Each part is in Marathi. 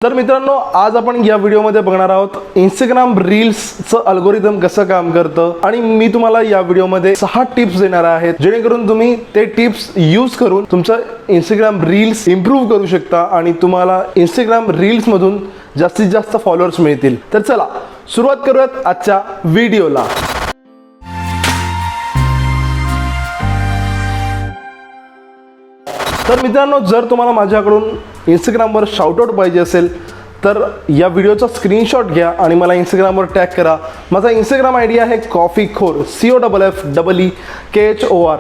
तर मित्रांनो, आज आपण या व्हिडिओमध्ये बघणार आहोत इंस्टाग्राम रील्सचं अल्गोरिदम कसं काम करतं आणि मी तुम्हाला या व्हिडिओमध्ये 6 टिप्स देणार आहेत जेणेकरून तुम्ही ते टिप्स यूज करून तुमचं इंस्टाग्राम रील्स इम्प्रूव्ह करू शकता आणि तुम्हाला इंस्टाग्राम रील्स मधून जास्तीत जास्त फॉलोअर्स मिळतील। तर चला सुरुवात करूयात आजच्या व्हिडिओला। तर मित्रांनो, जर तुम्हाला माझ्याकडून इंस्टाग्रामवर शाउटआउट पाहिजे असेल तर या व्हिडिओचा स्क्रीनशॉट घ्या आणि मला इंस्टाग्रामवर टॅग करा। माझा इंस्टाग्राम आयडी आहे कॉफीखोर COFFEEKHOR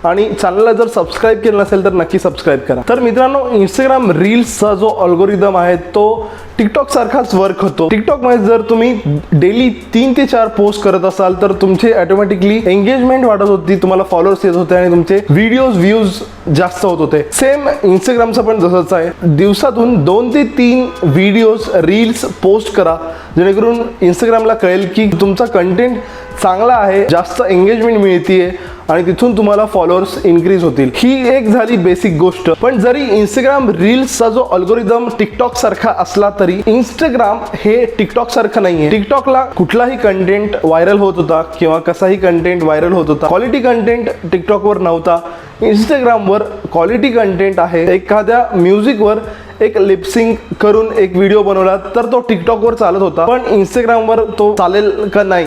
आणि चॅनलला जर सबस्क्राइब केलं नसेल तर नक्की सबस्क्राइब करा। तर मित्रांनो, इंस्टाग्राम रील्सचा जो अल्गोरिदम आहे तो टिकटॉक सारखाच वर्क होतो। टिकटॉक मध्ये जर तुम्ही डेली 3 ते 4 पोस्ट करत असाल तर तुमचे ऑटोमॅटिकली एंगेजमेंट वाढत होती, तुम्हाला फॉलोअर्स येत होते आणि तुमचे व्ह्यूज जास्त होत होते। सेम इंस्टाग्रामचं पण तसंच आहे। दिवसातून 2 ते 3 व्हिडिओज रील्स पोस्ट करा जेणेकरून इंस्टाग्रामला कळेल की तुमचा कंटेंट चांगला आहे, जास्त एंगेजमेंट मिळतीये आणि तिथून तुम्हाला फॉलोअर्स इन्क्रीज होतील। ही एक झाली बेसिक गोष्ट। पण जरी इंस्टाग्राम रील्सचा जो अल्गोरिदम टिकटॉक सारखा असला तरी इंस्टाग्राम हे टिकटॉक सारखं नाहीये। टिकटॉकला कुठलाही कंटेंट व्हायरल होत होता किंवा कसाही कंटेंट व्हायरल होत होता, क्वालिटी कंटेंट टिकटॉकवर नव्हता। इंस्टाग्रामवर क्वालिटी कंटेंट आहे। एखाद्या म्युझिकवर एक लिपसिंग करून एक व्हिडिओ बनवला तर तो टिकटॉकवर चालत होता, पण इंस्टाग्रामवर तो चालेल का नाही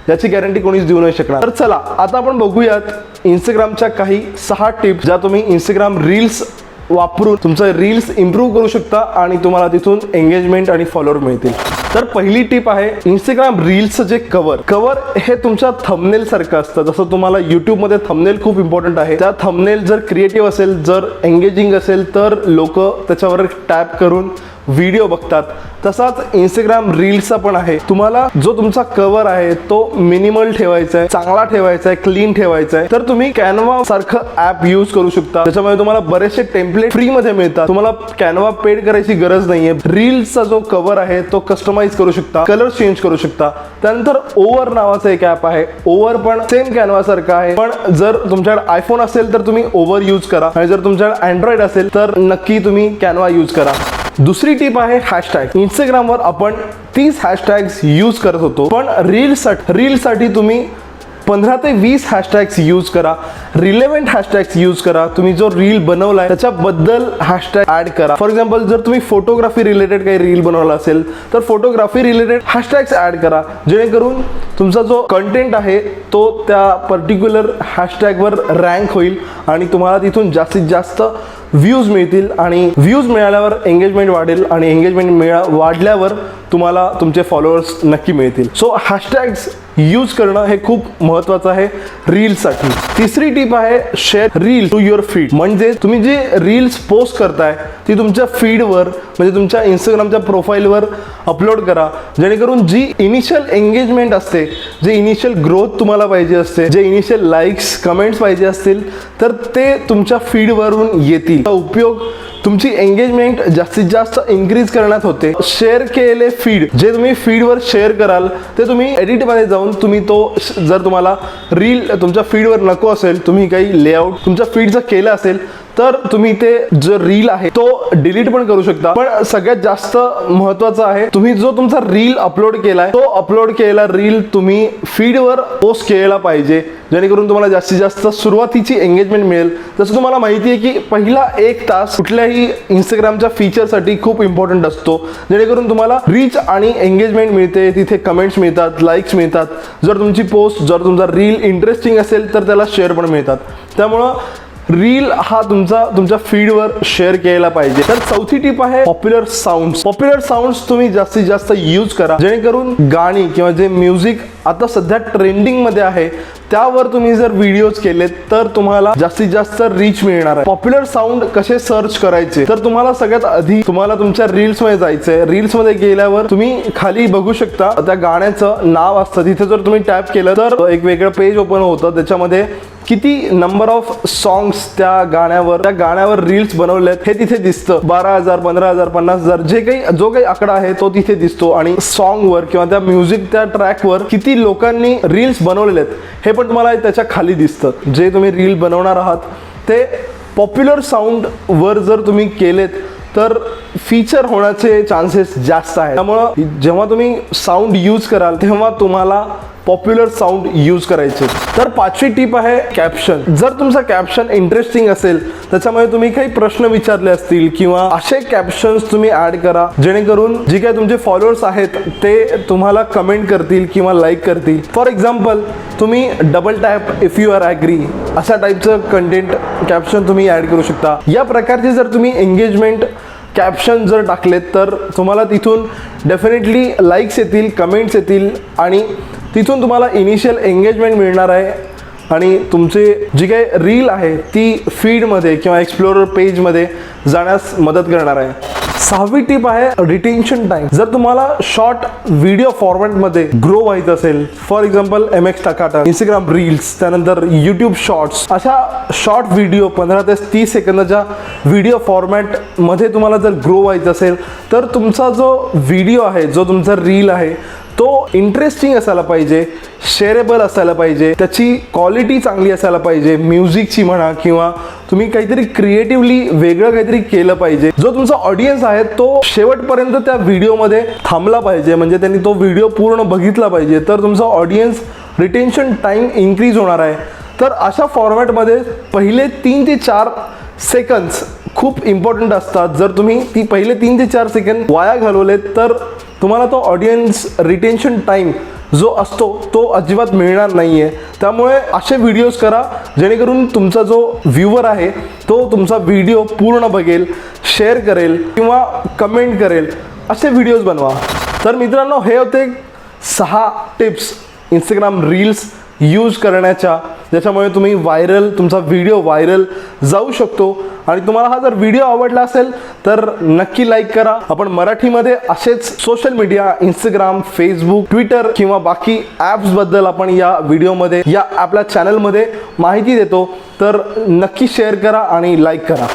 याची गॅरंटी कोणीच देऊ नाही शकणार। तर चला आता आपण बघूयात इंस्टाग्रामच्या काही 6 टिप्स ज्या तुम्ही इंस्टाग्राम रील्स वापरून तुमचं रील्स इम्प्रूव्ह करू शकता आणि तुम्हाला तिथून एंगेजमेंट आणि फॉलोअर मिळतील। तर पहिली टिप आहे इंस्टाग्राम रील्सचं जे कव्हर हे तुमच्या थंबनेल सारखं असतं। जसं तुम्हाला यूट्यूबमध्ये थंबनेल खूप इम्पॉर्टंट आहे, त्या थंबनेल जर क्रिएटिव्ह असेल, जर एंगेजिंग असेल तर लोक त्याच्यावर टॅप करून व्हिडिओ बघतात। तसाच इंस्टाग्राम रील्सचा पण आहे। तुम्हाला जो तुमचा कव्हर आहे तो मिनिमल ठेवायचा आहे, चांगला ठेवायचा आहे, क्लीन ठेवायचा आहे। तर तुम्ही कॅनवा सारखं ॲप यूज करू शकता, त्याच्यामध्ये तुम्हाला बरेचसे टेम्पलेट फ्री मध्ये मिळतात। तुम्हाला कॅनवा पेड करायची गरज नाहीये। रील्सचा जो कव्हर आहे तो कस्टमाइज करू शकता, कलर चेंज करू शकता। त्यानंतर ओव्हर नावाचं एक ॲप आहे। ओव्हर पण सेम कॅनवा सारखं आहे, पण जर तुमच्याकडे आयफोन असेल तर तुम्ही ओव्हर यूज करा आणि जर तुमच्याकडे अँड्रॉइड असेल तर नक्की तुम्ही कॅनवा यूज करा। दुसरी टिप आहे हॅशटॅग। इंस्टाग्रामवर आपण 30 हॅशटॅग्स यूज करत होतो, पण रील्ससाठी तुम्ही 15 ते 20 हॅशटॅग्स यूज करा। रिलेव्हंट हॅशटॅग्स यूज करा। तुम्ही जो रील बनवलाय त्याच्याबद्दल हॅशटॅग ऍड करा। फॉर एक्झाम्पल, जर तुम्ही फोटोग्राफी रिलेटेड काही रील बनवला असेल तर फोटोग्राफी रिलेटेड हॅशटॅग्स ऍड करा जेणेकरून तुमचा जो कंटेंट आहे तो त्या पर्टिक्युलर हॅशटॅगवर रँक होईल आणि तुम्हाला तिथून जास्तीत जास्त व्ह्यूज मिळतील आणि व्ह्यूज मिळाल्यावर एंगेजमेंट वाढेल आणि एंगेजमेंट वाढल्यावर तुम्हाला तुमचे फॉलोअर्स नक्की मिळतील। सो हॅशटॅग्स यूज करणं हे खूप महत्त्वाचं आहे रील्ससाठी। तिसरी टिप आहे share reel to your feed. म्हणजे तुम्ही जे रील्स पोस्ट करताय ती तुमच्या फीडवर म्हणजे तुमच्या इंस्टाग्रामच्या प्रोफाईलवर अपलोड करा जेणेकरून जी इनिशियल एंगेजमेंट असते, जे इनिशियल ग्रोथ तुम्हाला पाहिजे असते, जे इनिशियल लाईक्स कमेंट्स पाहिजे असतील तर ते तुमच्या फीडवरून येतील। उपयोग तुमची एंगेजमेंट जास्तीत जास्त इन्क्रीज करण्यात होते। शेअर केलेले फीड जे तुम्ही फीडवर शेअर कराल ते तुम्ही एडिटमध्ये जाऊन तुम्ही तो, जर तुम्हाला रील तुमच्या फीडवर नको असेल, तुम्ही काही लेआउट तुमच्या फीडचं केलं असेल तर तुम्ही ते जो रील आहे तो डिलीट पण करू शकता। पण सगळ्यात जास्त महत्त्वाचं आहे तुम्ही जो तुमचा रील अपलोड केलाय तो अपलोड केलेला रील तुम्ही फीडवर पोस्ट केलेला पाहिजे जेणेकरून तुम्हाला जास्तीत जास्त सुरुवातीची एंगेजमेंट मिळेल। जसं तुम्हाला माहिती आहे की पहिला 1 तास कुठल्याही इंस्टाग्रामच्या फीचरसाठी खूप इम्पॉर्टंट असतो जेणेकरून तुम्हाला रीच आणि एंगेजमेंट मिळते, तिथे कमेंट्स मिळतात, लाईक्स मिळतात। जर तुमची पोस्ट, जर तुमचा रील इंटरेस्टिंग असेल तर त्याला शेअर पण मिळतात। त्यामुळं रील हा तुमच्या फीडवर शेअर केला पाहिजे। तर चौथी टिप आहे पॉप्युलर साऊंड्स तुम्ही जास्तीत जास्त यूज करा जेणेकरून गाणी किंवा जे म्युझिक आता सध्या ट्रेंडिंग मध्ये आहे त्यावर तुम्ही जर व्हिडिओज केलेत तर तुम्हाला जास्तीत जास्त रीच मिळणार आहे। पॉप्युलर साऊंड कसे सर्च करायचे तर तुम्हाला सगळ्यात आधी तुम्हाला तुमच्या रील्स मध्ये जायचंय। रील्स मध्ये गेल्यावर तुम्ही खाली बघू शकता त्या गाण्याचं नाव असतं, तिथे जर तुम्ही टॅप केलं तर एक वेगळं पेज ओपन होतं, त्याच्यामध्ये किती नंबर ऑफ सॉंग्स त्या गाण्यावर रील्स बनवलेत हे तिथे दिसतं। 12,000, 15,000, 50,000 जो काही आकडा आहे तो तिथे दिसतो आणि सॉंगवर किंवा त्या म्युझिक त्या ट्रॅकवर किती लोकांनी रील्स बनवलेले आहेत हे पण तुम्हाला त्याच्या खाली दिसतं। जे तुम्ही रील बनवणार आहात ते पॉप्युलर साऊंड वर जर तुम्ही केलेत तर फीचर होण्याचे चान्सेस जास्त आहेत. त्यामुळं जेव्हा तुम्ही साऊंड यूज कराल तेव्हा तुम्हाला पॉप्युलर साऊंड यूज करायचे. तर पाचवी टिप आहे कॅप्शन. जर तुमचा कॅप्शन इंटरेस्टिंग असेल, त्याच्यामुळे तुम्ही काही प्रश्न विचारले असतील किंवा असे कॅप्शन्स तुम्ही ऍड करा जेणेकरून जे काही तुमचे फॉलोअर्स आहेत ते तुम्हाला कमेंट करतील किंवा लाईक करतील. फॉर एक्झाम्पल, तुम्ही double tap if you are agree अशा टाईपचं कंटेंट कॅप्शन तुम्ही ऍड करू शकता. या प्रकारचे जर तुम्ही एंगेजमेंट कॅप्शन जर टाकलेत तर तुम्हाला तिथून डेफिनेटली लाईक्स येतील, कमेंट्स येतील आणि तिथून तुम्हाला इनिशियल एंगेजमेंट मिळणार आहे आणि तुमचे जी काही रील आहे ती फीडमध्ये किंवा एक्सप्लोरर पेजमध्ये जाण्यास मदत करणार आहे. सहावी टिप आहे रिटेन्शन टाईम. जर तुम्हाला शॉर्ट व्हिडिओ फॉर्मॅटमध्ये ग्रो व्हायचं असेल, for example MX Takatak, Instagram reels, त्यानंतर यूट्यूब शॉर्ट्स, अशा शॉर्ट व्हिडिओ 15 ते 30 सेकंदाच्या व्हिडिओ फॉर्मॅटमध्ये तुम्हाला जर ग्रो व्हायचं असेल तर तुमचा जो व्हिडिओ आहे, जो तुमचा रील आहे तो इंटरेस्टिंग असायला पाहिजे, शेअरेबल असायला पाहिजे, त्याची क्वालिटी चांगली असायला पाहिजे, म्युझिकची म्हणा किंवा तुम्ही काहीतरी क्रिएटिव्हली वेगळं काहीतरी केलं पाहिजे. जो तुमचा ऑडियन्स आहे तो शेवटपर्यंत त्या व्हिडिओमध्ये थांबला पाहिजे, म्हणजे त्यांनी तो व्हिडिओ पूर्ण बघितला पाहिजे, तर तुमचा ऑडियन्स रिटेन्शन टाईम इन्क्रीज होणार आहे. तर अशा फॉर्मॅटमध्ये पहिले 3 ते 4 सेकंड्स खूप इम्पॉर्टंट असतात. जर तुम्ही ती पहिले 3 ते 4 सेकंद वाया घालवलेत तर तुम्हाला तो ऑडियन्स रिटेन्शन टाईम जो असतो तो अजिबात मिळणार नाही आहे. त्यामुळे असे व्हिडिओज करा जेणेकरून तुमचा जो व्ह्यूवर आहे तो तुमचा व्हिडिओ पूर्ण बघेल, शेअर करेल किंवा कमेंट करेल, असे व्हिडिओज बनवा. तर मित्रांनो, हे होते 6 टिप्स इंस्टाग्राम रील्स यूज करण्याच्या, ज्याच्यामुळे तुम्ही तुमचा व्हिडिओ व्हायरल जाऊ शकतो. आणि तुम्हाला हा जर व्हिडिओ आवडला असेल तर नक्की लाईक करा. आपण मराठीमध्ये असेच social media, Instagram, Facebook, Twitter किंवा बाकी ॲप्सबद्दल आपण या व्हिडिओमध्ये, या आपल्या चॅनलमध्ये माहिती देतो. तर नक्की शेअर करा आणि लाईक करा.